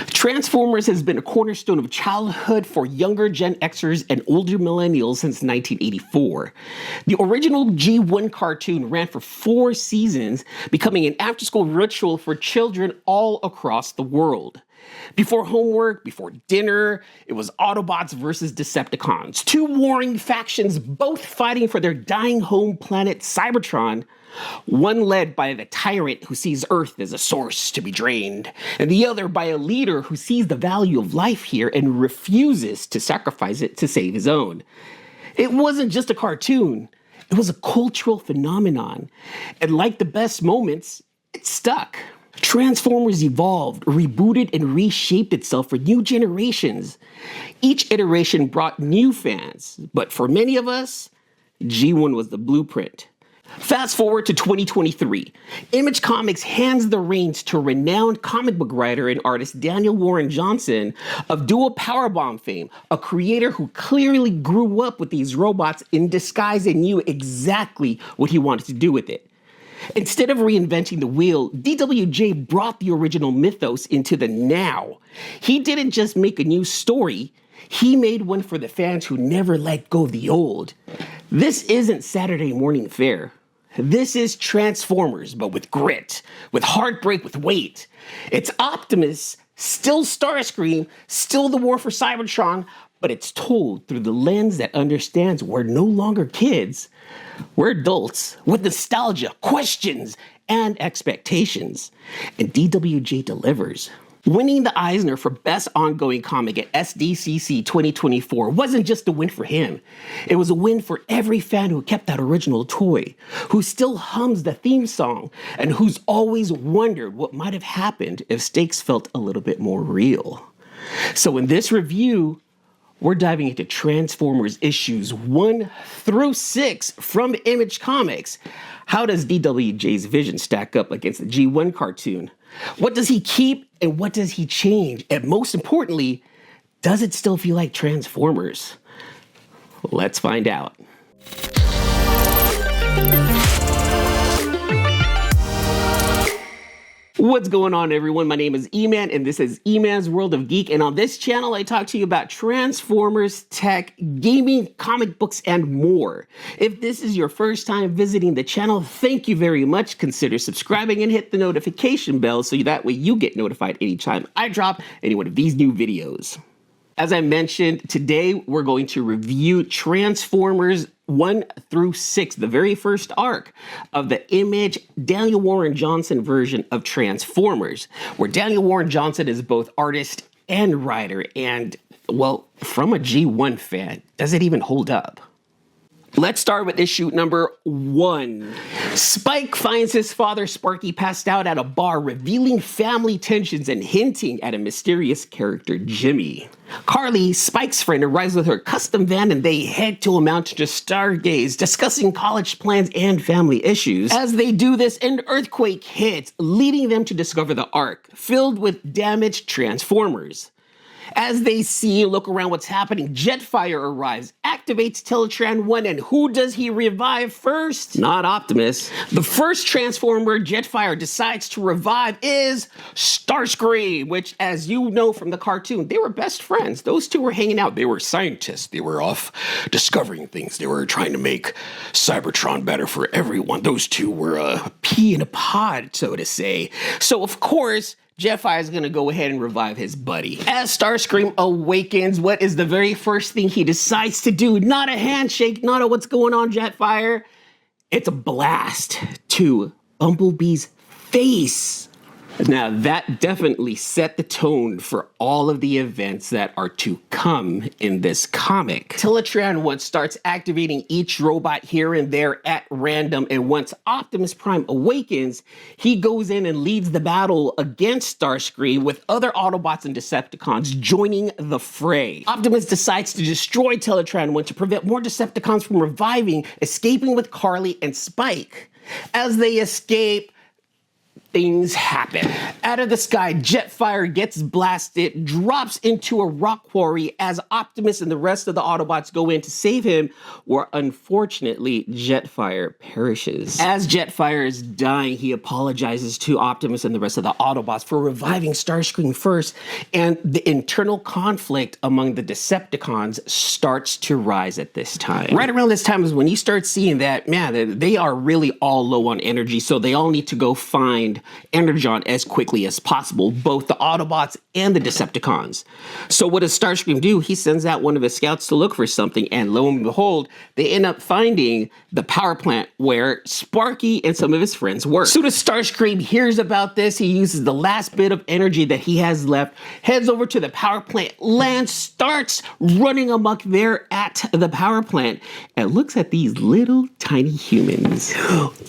Transformers has been a cornerstone of childhood for younger Gen Xers and older millennials since 1984. The original G1 cartoon ran for 4 seasons, becoming an after-school ritual for children all across the world. Before homework, before dinner, it was Autobots versus Decepticons, 2 warring factions both fighting for their dying home planet Cybertron, one led by the tyrant who sees Earth as a source to be drained, and the other by a leader who sees the value of life here and refuses to sacrifice it to save his own. It wasn't just a cartoon, it was a cultural phenomenon, and like the best moments, it stuck. Transformers evolved, rebooted, and reshaped itself for new generations. Each iteration brought new fans, but for many of us, G1 was the blueprint. Fast forward to 2023. Image Comics hands the reins to renowned comic book writer and artist Daniel Warren Johnson of Dual Powerbomb fame, a creator who clearly grew up with these robots in disguise and knew exactly what he wanted to do with it. Instead of reinventing the wheel, DWJ brought the original mythos into the now. He didn't just make a new story, he made one for the fans who never let go of the old. This isn't Saturday morning fare. This is Transformers, but with grit, with heartbreak, with weight. It's Optimus, still Starscream, still the war for Cybertron, but it's told through the lens that understands we're no longer kids. We're adults with nostalgia, questions, and expectations. And DWJ delivers. Winning the Eisner for Best Ongoing Comic at SDCC 2024 wasn't just a win for him. It was a win for every fan who kept that original toy, who still hums the theme song, and who's always wondered what might have happened if stakes felt a little bit more real. So in this review, we're diving into Transformers issues 1 through 6 from Image Comics. How does DWJ's vision stack up against the G1 cartoon? What does he keep and what does he change? And most importantly, does it still feel like Transformers? Let's find out. What's going on, everyone? My name is Eman, and this is Eman's World of Geek. And on this channel, I talk to you about Transformers, tech, gaming, comic books, and more. If this is your first time visiting the channel, thank you very much. Consider subscribing and hit the notification bell so that way you get notified anytime I drop any one of these new videos. As I mentioned, today we're going to review Transformers 1 through 6, the very first arc of the Image Daniel Warren Johnson version of Transformers, where Daniel Warren Johnson is both artist and writer, and, well, from a G1 fan, does it even hold up? Let's start with issue number 1. Spike finds his father Sparky passed out at a bar, revealing family tensions and hinting at a mysterious character, Jimmy. Carly, Spike's friend, arrives with her custom van and they head to a mountain to stargaze, discussing college plans and family issues. As they do this, an earthquake hits, leading them to discover the Ark, filled with damaged Transformers. As they see and look around what's happening, Jetfire arrives, activates Teletran 1, and who does he revive first? Not Optimus. The first Transformer Jetfire decides to revive is Starscream, which, as you know from the cartoon, they were best friends. Those two were hanging out. They were scientists. They were off discovering things. They were trying to make Cybertron better for everyone. Those two were a pea in a pod, so to say. So, of course, Jetfire is going to go ahead and revive his buddy. As Starscream awakens, what is the very first thing he decides to do? Not a handshake, not a what's going on, Jetfire. It's a blast to Bumblebee's face. Now, that definitely set the tone for all of the events that are to come in this comic. Teletran 1 starts activating each robot here and there at random, and once Optimus Prime awakens, he goes in and leads the battle against Starscream with other Autobots and Decepticons joining the fray. Optimus decides to destroy Teletran 1 to prevent more Decepticons from reviving, escaping with Carly and Spike. As they escape, things happen. Out of the sky, Jetfire gets blasted, drops into a rock quarry as Optimus and the rest of the Autobots go in to save him, where unfortunately Jetfire perishes. As Jetfire is dying, he apologizes to Optimus and the rest of the Autobots for reviving Starscream first, and the internal conflict among the Decepticons starts to rise at this time. Right around this time is when you start seeing that, man, they are really all low on energy, so they all need to go find Energon as quickly as possible, both the Autobots and the Decepticons. So what does Starscream do? He sends out one of his scouts to look for something, and lo and behold, they end up finding the power plant where Sparky and some of his friends work. Soon as Starscream hears about this, he uses the last bit of energy that he has left, heads over to the power plant, lands, starts running amok there at the power plant, and looks at these little tiny humans.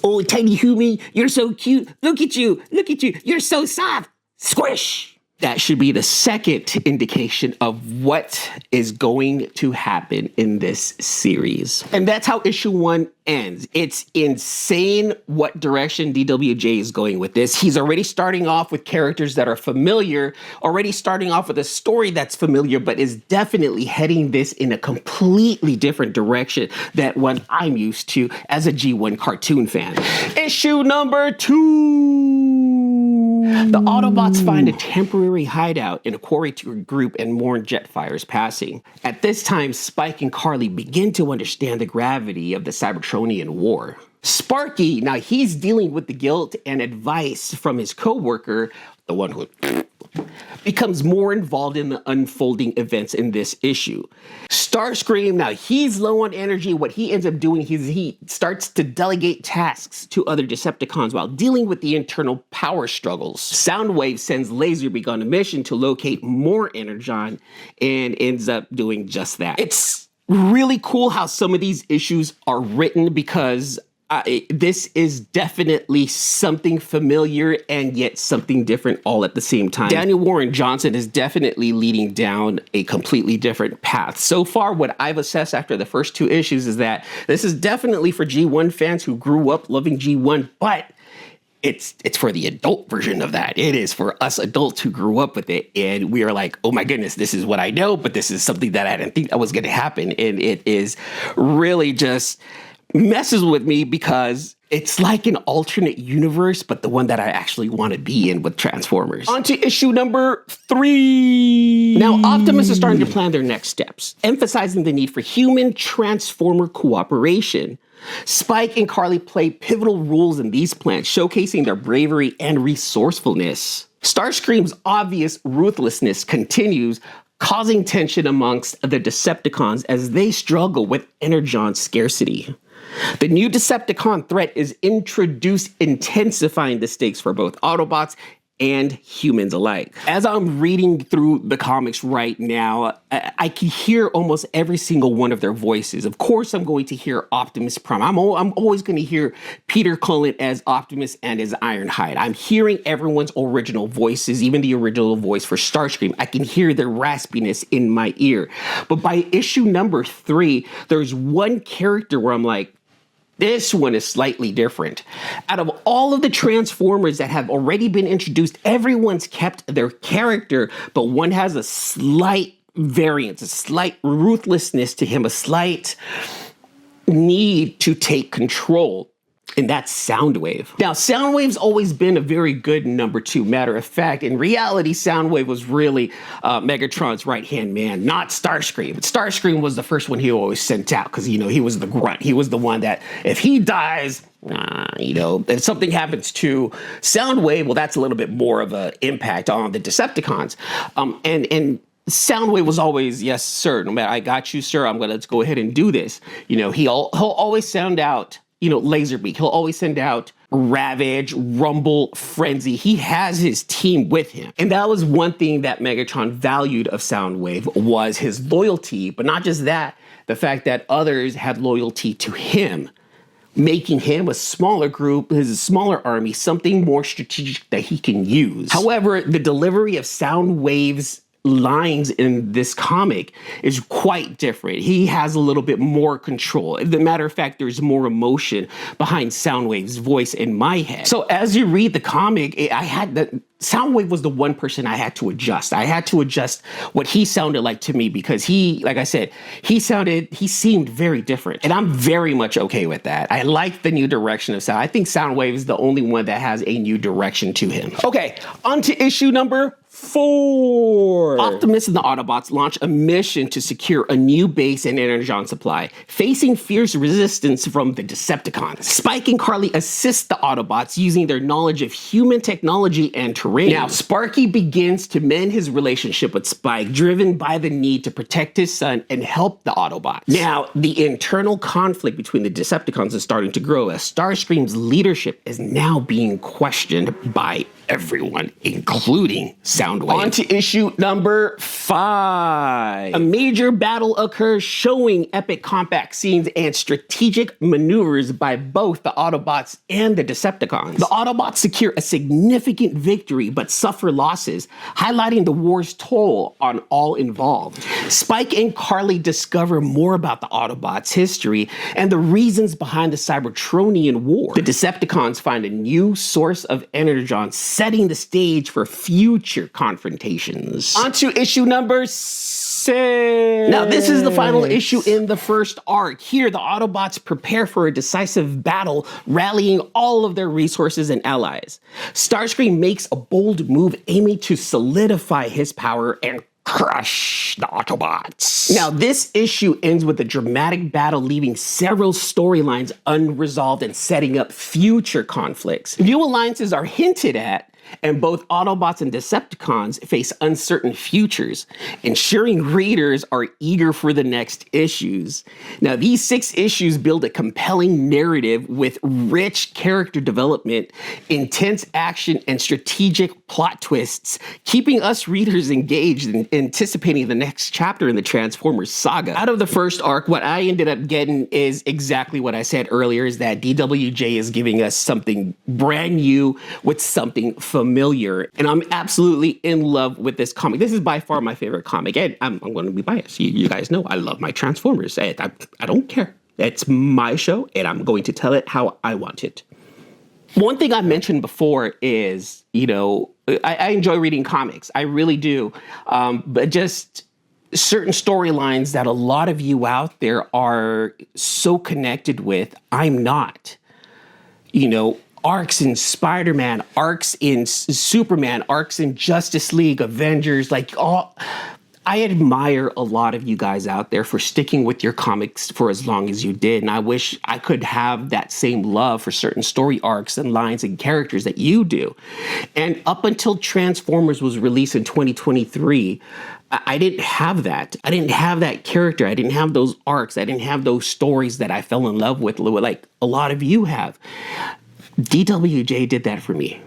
Oh, tiny human, you're so cute. Look at you. Look at you. You're so soft. Squish. That should be the second indication of what is going to happen in this series. And that's how issue 1 ends. It's insane what direction DWJ is going with this. He's already starting off with characters that are familiar, already starting off with a story that's familiar, but is definitely heading this in a completely different direction than what I'm used to as a G1 cartoon fan. Issue number 2. The Autobots find a temporary hideout in a quarry group and mourn Jetfire's passing. At this time, Spike and Carly begin to understand the gravity of the Cybertronian war. Sparky, now he's dealing with the guilt and advice from his co-worker, the one who becomes more involved in the unfolding events in this issue. Starscream, now he's low on energy. What he ends up doing is he starts to delegate tasks to other Decepticons while dealing with the internal power struggles. Soundwave sends Laserbeak on a mission to locate more Energon and ends up doing just that. It's really cool how some of these issues are written because this is definitely something familiar and yet something different all at the same time. Daniel Warren Johnson is definitely leading down a completely different path. So far, what I've assessed after the first 2 issues is that this is definitely for G1 fans who grew up loving G1, but it's for the adult version of that. It is for us adults who grew up with it, and we are like, oh my goodness, this is what I know, but this is something that I didn't think that was going to happen, and it is really just messes with me because it's like an alternate universe, but the one that I actually want to be in with Transformers. On to issue number 3. Now, Optimus is starting to plan their next steps, emphasizing the need for human Transformer cooperation. Spike and Carly play pivotal roles in these plans, showcasing their bravery and resourcefulness. Starscream's obvious ruthlessness continues, causing tension amongst the Decepticons as they struggle with Energon scarcity. The new Decepticon threat is introduced, intensifying the stakes for both Autobots and humans alike. As I'm reading through the comics right now, I can hear almost every single one of their voices. Of course, I'm going to hear Optimus Prime. I'm always going to hear Peter Cullen as Optimus and as Ironhide. I'm hearing everyone's original voices, even the original voice for Starscream. I can hear their raspiness in my ear. But by issue number 3, there's one character where I'm like, this one is slightly different. Out of all of the Transformers that have already been introduced, everyone's kept their character, but one has a slight variance, a slight ruthlessness to him, a slight need to take control. And that's Soundwave. Now, Soundwave's always been a very good number 2. Matter of fact, in reality, Soundwave was really Megatron's right-hand man, not Starscream. But Starscream was the first one he always sent out because, you know, he was the grunt. He was the one that if he dies, you know, if something happens to Soundwave, well, that's a little bit more of an impact on the Decepticons. And Soundwave was always, yes, sir, no matter, I got you, sir, let's go ahead and do this. You know, he'll always sound out, you know, Laserbeak. He'll always send out Ravage, Rumble, Frenzy. He has his team with him. And that was one thing that Megatron valued of Soundwave was his loyalty, but not just that, the fact that others had loyalty to him, making him a smaller group, his smaller army, something more strategic that he can use. However, the delivery of Soundwave's lines in this comic is quite different. He has a little bit more control. As a matter of fact, there's more emotion behind Soundwave's voice in my head. So as you read the comic, Soundwave was the one person I had to adjust. I had to adjust what he sounded like to me because like I said, he seemed very different. And I'm very much okay with that. I like the new direction of Sound. I think Soundwave is the only one that has a new direction to him. Okay, on to issue number 4. Optimus and the Autobots launch a mission to secure a new base and energon supply, facing fierce resistance from the Decepticons. Spike and Carly assist the Autobots using their knowledge of human technology and terrain. Now, Sparky begins to mend his relationship with Spike, driven by the need to protect his son and help the Autobots. Now, the internal conflict between the Decepticons is starting to grow as Starscream's leadership is now being questioned by everyone, including Soundwave. On to issue number 5. A major battle occurs showing epic combat scenes and strategic maneuvers by both the Autobots and the Decepticons. The Autobots secure a significant victory but suffer losses, highlighting the war's toll on all involved. Spike and Carly discover more about the Autobots' history and the reasons behind the Cybertronian War. The Decepticons find a new source of energon, setting the stage for future confrontations. On to issue number 6. Now, this is the final issue in the first arc. Here, the Autobots prepare for a decisive battle, rallying all of their resources and allies. Starscream makes a bold move, aiming to solidify his power and crush the Autobots. Now, this issue ends with a dramatic battle, leaving several storylines unresolved and setting up future conflicts. New alliances are hinted at, and both Autobots and Decepticons face uncertain futures, ensuring readers are eager for the next issues. Now, these 6 issues build a compelling narrative with rich character development, intense action, and strategic plot twists, keeping us readers engaged and anticipating the next chapter in the Transformers saga. Out of the first arc, what I ended up getting is exactly what I said earlier, is that DWJ is giving us something brand new with something familiar, and I'm absolutely in love with this comic. This is by far my favorite comic, and I'm going to be biased. You guys know I love my Transformers. I don't care. It's my show, and I'm going to tell it how I want it. One thing I mentioned before is, I enjoy reading comics. I really do, but just certain storylines that a lot of you out there are so connected with, I'm not. Arcs in Spider-Man, arcs in Superman, arcs in Justice League, Avengers, I admire a lot of you guys out there for sticking with your comics for as long as you did. And I wish I could have that same love for certain story arcs and lines and characters that you do. And up until Transformers was released in 2023, I didn't have that. I didn't have that character. I didn't have those arcs. I didn't have those stories that I fell in love with, like a lot of you have. DWJ did that for me.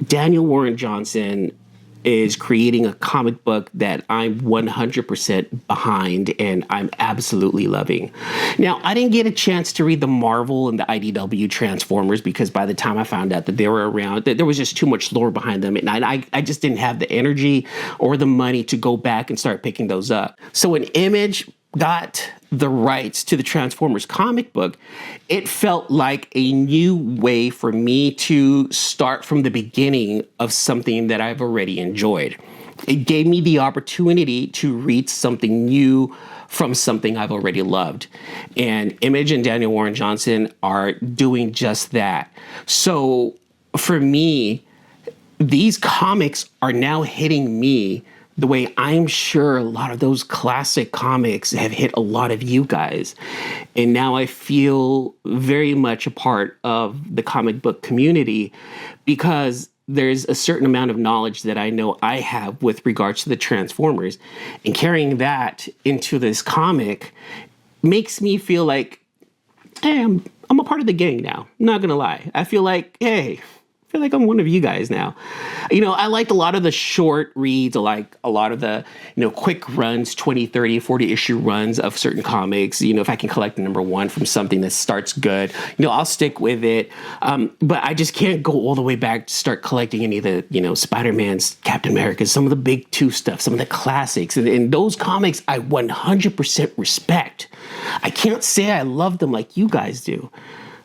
Daniel Warren Johnson is creating a comic book that I'm 100% behind and I'm absolutely loving. Now, I didn't get a chance to read the Marvel and the IDW Transformers because by the time I found out that they were around, there was just too much lore behind them, and I just didn't have the energy or the money to go back and start picking those up. So when Image got the rights to the Transformers comic book, it felt like a new way for me to start from the beginning of something that I've already enjoyed. It gave me the opportunity to read something new from something I've already loved. And Image and Daniel Warren Johnson are doing just that. So for me, these comics are now hitting me the way I'm sure a lot of those classic comics have hit a lot of you guys. And now I feel very much a part of the comic book community because there's a certain amount of knowledge that I know I have with regards to the Transformers. And carrying that into this comic makes me feel like, hey, I'm a part of the gang now. I'm not gonna lie. I feel like, hey, I feel like I'm one of you guys now. You know, I liked a lot of the short reads, like a lot of the, quick runs, 20, 30, 40 issue runs of certain comics. You know, if I can collect the number one from something that starts good, I'll stick with it. But I just can't go all the way back to start collecting any of the, Spider-Man's, Captain America's, some of the big two stuff, some of the classics. And those comics I 100% respect. I can't say I love them like you guys do.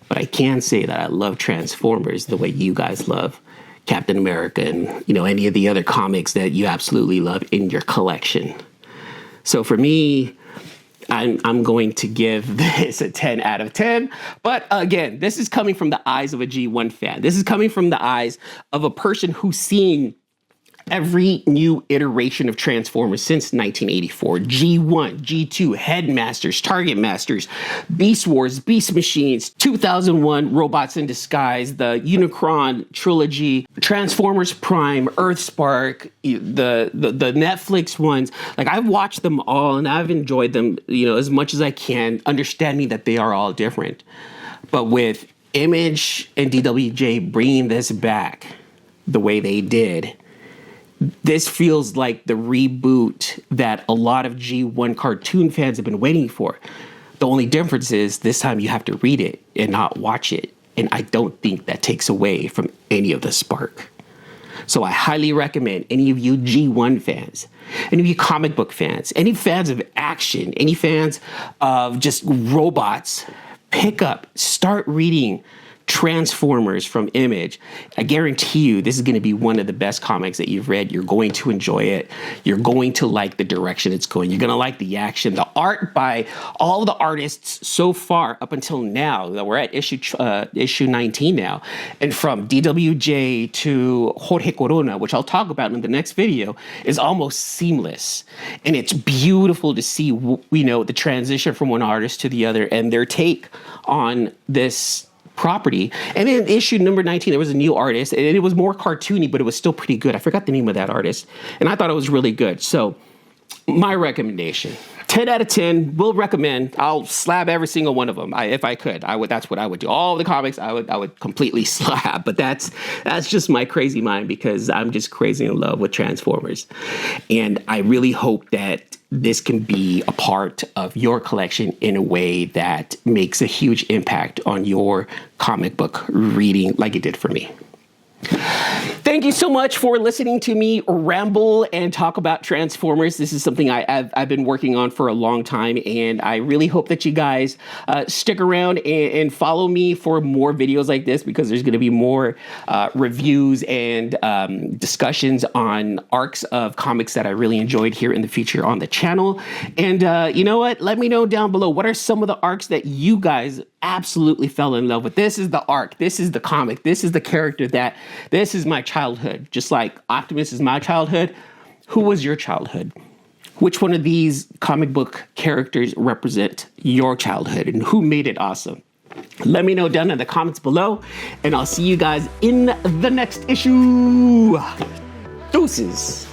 But I can say that I love Transformers the way you guys love Captain America and, any of the other comics that you absolutely love in your collection. So for me, I'm going to give this a 10 out of 10. But again, this is coming from the eyes of a G1 fan. This is coming from the eyes of a person who's seen every new iteration of Transformers since 1984. G1, G2, Headmasters, Target Masters, Beast Wars, Beast Machines, 2001, Robots in Disguise, the Unicron trilogy, Transformers Prime, Earthspark, the Netflix ones. Like, I've watched them all and I've enjoyed them, as much as I can, understanding that they are all different. But with Image and DWJ bringing this back the way they did, this feels like the reboot that a lot of G1 cartoon fans have been waiting for. The only difference is this time you have to read it and not watch it. And I don't think that takes away from any of the spark. So I highly recommend any of you G1 fans, any of you comic book fans, any fans of action, any fans of just robots, start reading Transformers from Image. I guarantee you this is going to be one of the best comics that you've read. You're going to enjoy it. You're going to like the direction it's going. You're going to like the action, the art by all the artists so far up until now. We're at issue 19 now. And from DWJ to Jorge Corona, which I'll talk about in the next video, is almost seamless. And it's beautiful to see, the transition from one artist to the other and their take on this property. And in issue number 19, there was a new artist, and it was more cartoony, but it was still pretty good. I forgot the name of that artist, and I thought it was really good. So my recommendation, 10 out of 10, will recommend. I'll slab every single one of them. If I could, I would. That's what I would do. All the comics, I would completely slab. But that's just my crazy mind, because I'm just crazy in love with Transformers. And I really hope that this can be a part of your collection in a way that makes a huge impact on your comic book reading like it did for me. Thank you so much for listening to me ramble and talk about Transformers. This is something I've been working on for a long time, and I really hope that you guys stick around and follow me for more videos like this, because there's going to be more reviews and discussions on arcs of comics that I really enjoyed here in the future on the channel. And you know what? Let me know down below, what are some of the arcs that you guys absolutely fell in love with? This is the arc. This is the comic. This is the character this is my childhood. Just like Optimus is my childhood. Who was your childhood? Which one of these comic book characters represent your childhood, and who made it awesome? Let me know down in the comments below, and I'll see you guys in the next issue. Deuces.